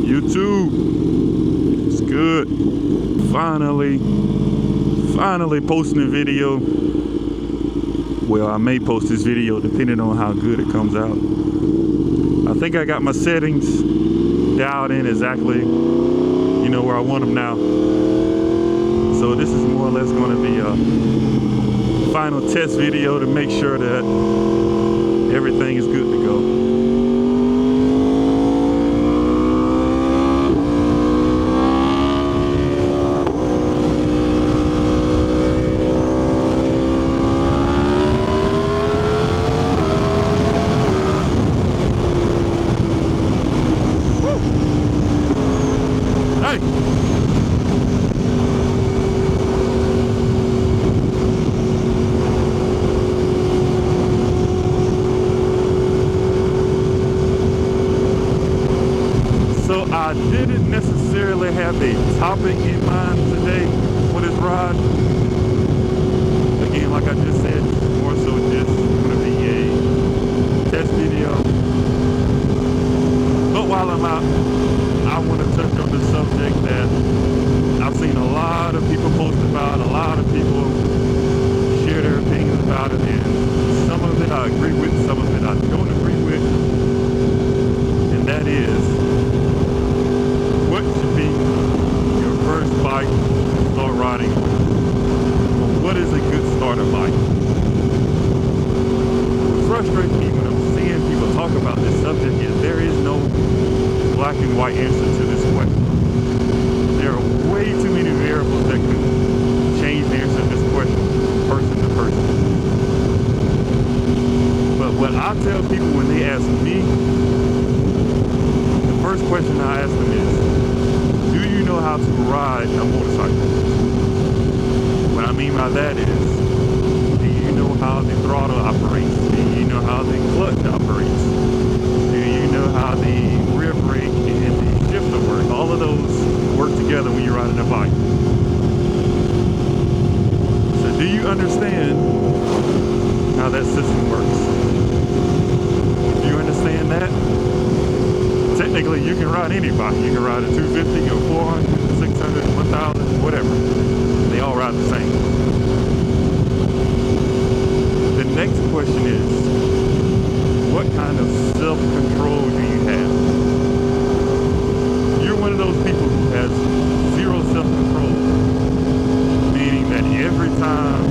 YouTube, it's good. Finally posting a video. Well, I may post this video depending on how good it comes out. I think I got my settings dialed in exactly, you know, where I want them now. So this is more or less going to be a final test video to make sure that everything is good to go. I didn't necessarily have a topic in mind today for this ride. Again, like I just said, more so just going to be a test video. But while I'm out, I want to touch on the subject that I've seen a lot of people post about, a lot of people share their opinions about it, and some of it I agree with, some of it I don't agree with, and that is, what should be your first bike to start riding? What is a good starter bike? What frustrates me when I'm seeing people talk about this subject is there is no black and white answer to this question. There are way too many variables that can change the answer to this question from person to person. But what I tell people when they ask me, the first question I ask them is, do you know how to ride a motorcycle? What I mean by that is, do you know how the throttle operates? Do you know how the clutch operates? Do you know how the rear brake and the shifter work? All of those work together when you're riding a bike. So do you understand how that system works? If you understand that, technically you can ride any bike. You can ride a 250 or 400, 600, 1000, whatever. They all ride the same. The next question is, what kind of self-control do you have? You're one of those people who has zero self-control, meaning that every time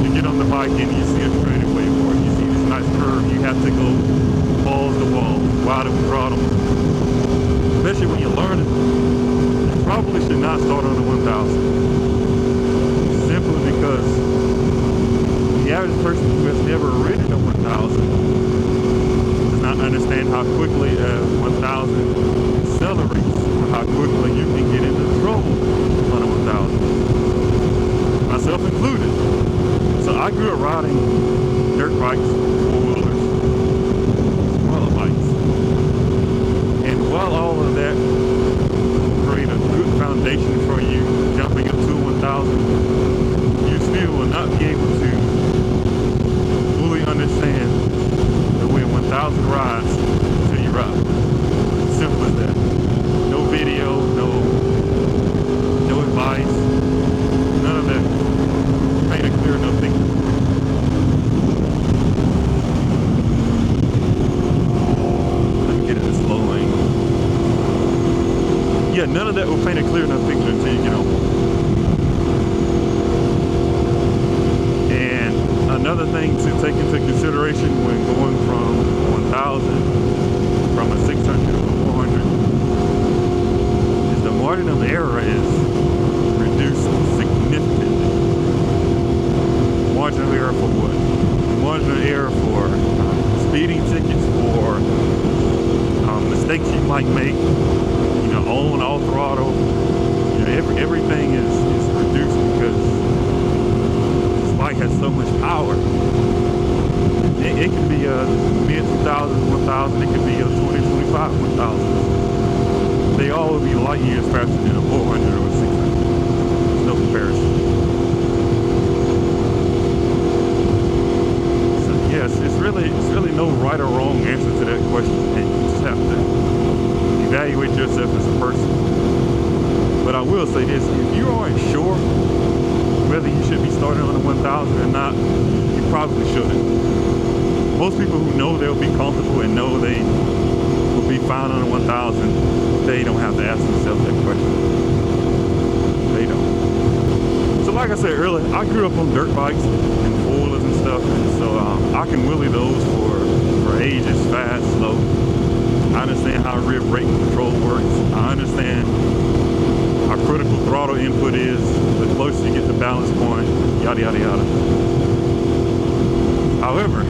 you get on the bike and you see a straightaway or you see this nice curve, you have to go balls to wall, wide open throttle. Especially when you're learning, you probably should not start on the 1000. Simply because the average person who has never ridden a 1000 does not understand how quickly a 1000 accelerates, or how quickly you can get into trouble on a 1000. Myself included. So I grew up riding dirt bikes, four-wheelers, bikes. And while all of that create a good foundation for you jumping up to 1000, you still will not be able to fully understand the way 1000 rides until you ride. Simple as that. No video, no advice, none of that. Paint a clear enough picture. Yeah, none of that will paint a clear enough picture until you get on. And another thing to take into consideration when going from 1000, from a 600 to a 400, is the margin of error is reduced significantly. Margin of error for what? Margin of error for speeding tickets, for mistakes you might make. On, off throttle, everything is reduced because this bike has so much power. It can be a mid 2000s, 1000, it can be a 2025 1000. They all will be light years faster than a 400 or a 600. There's no comparison. will say this: if you aren't sure whether you should be starting on a 1000 or not, you probably shouldn't. Most people who know they'll be comfortable and know they will be fine on a 1000, they don't have to ask themselves that question. They don't. So like I said earlier, I grew up on dirt bikes and four-wheelers and stuff, and so I can wheelie those for ages, fast, slow. I understand how rear brake control works. I understand how critical throttle input is, the closer you get to balance point, yada yada yada. However,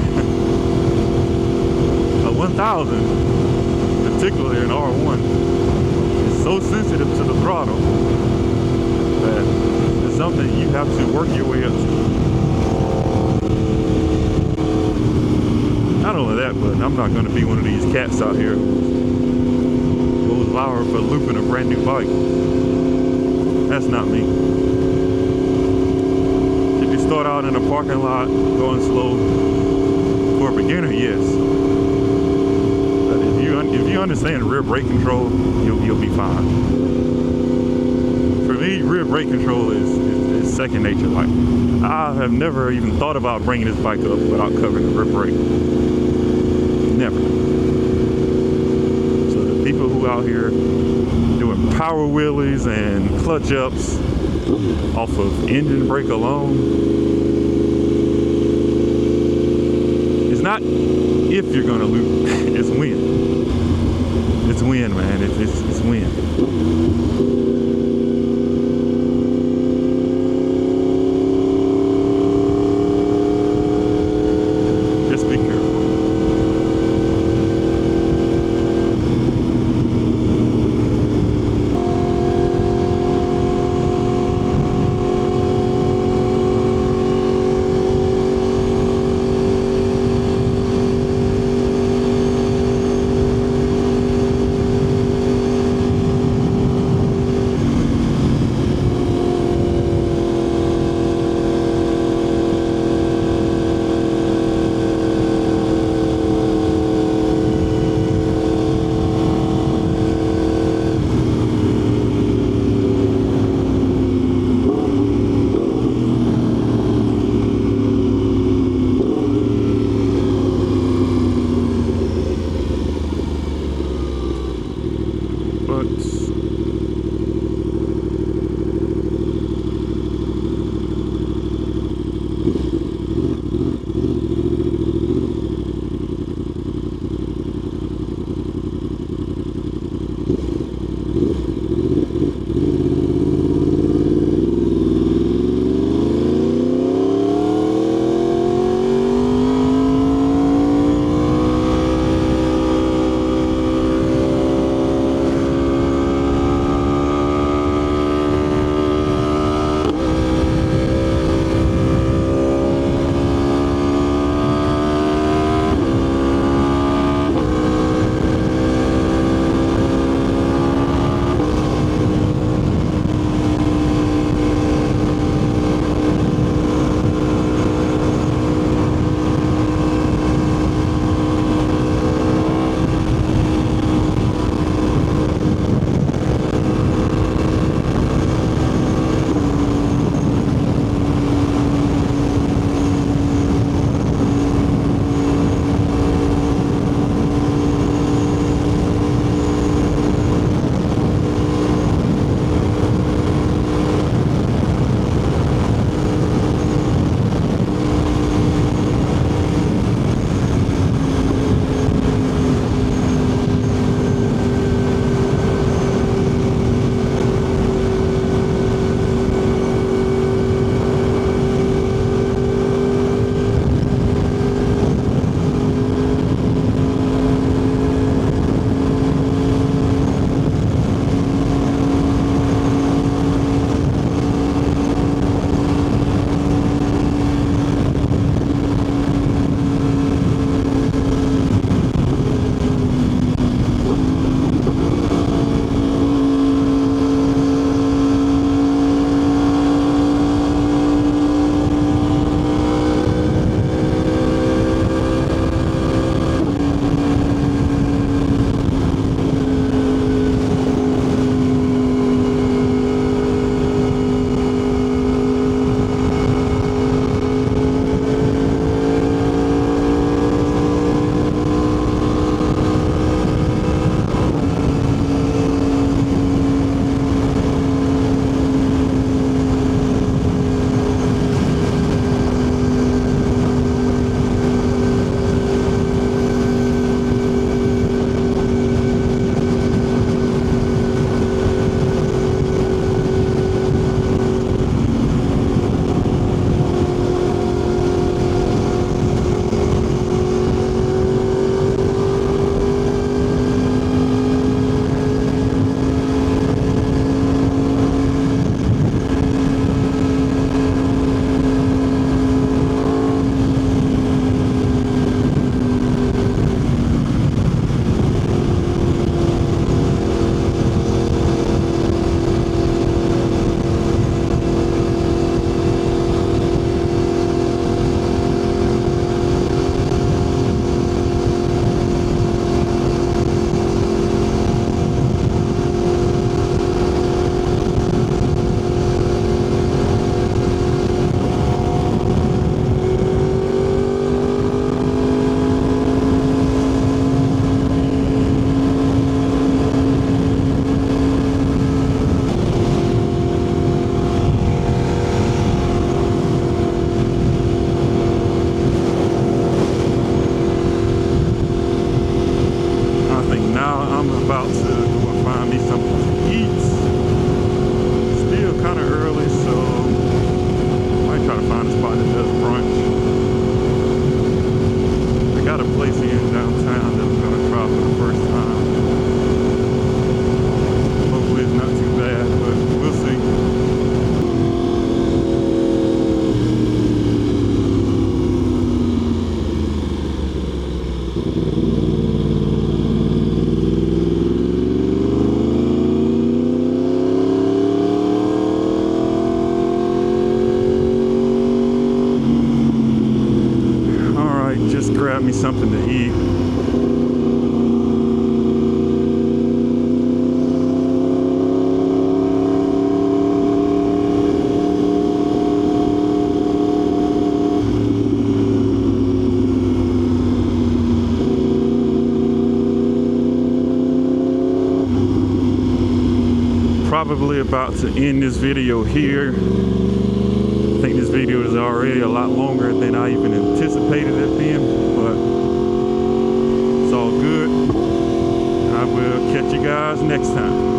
a 1000, particularly an R1, is so sensitive to the throttle that it's something you have to work your way up to. Not only that, but I'm not going to be one of these cats out here who goes viral for looping a brand new bike. That's not me. If you start out in a parking lot going slow, for a beginner, yes. But if you understand rear brake control, you'll be fine. For me, rear brake control is second nature. Like, I have never even thought about bringing this bike up without covering the rear brake. Never. So the people who out here doing power wheelies and clutch ups off of engine brake alone, it's not if you're gonna loop, it's when. It's when, man. It's when. something to eat. Probably about to end this video here. I think this video is already a lot longer than I even anticipated it being, but it's all good. I will catch you guys next time.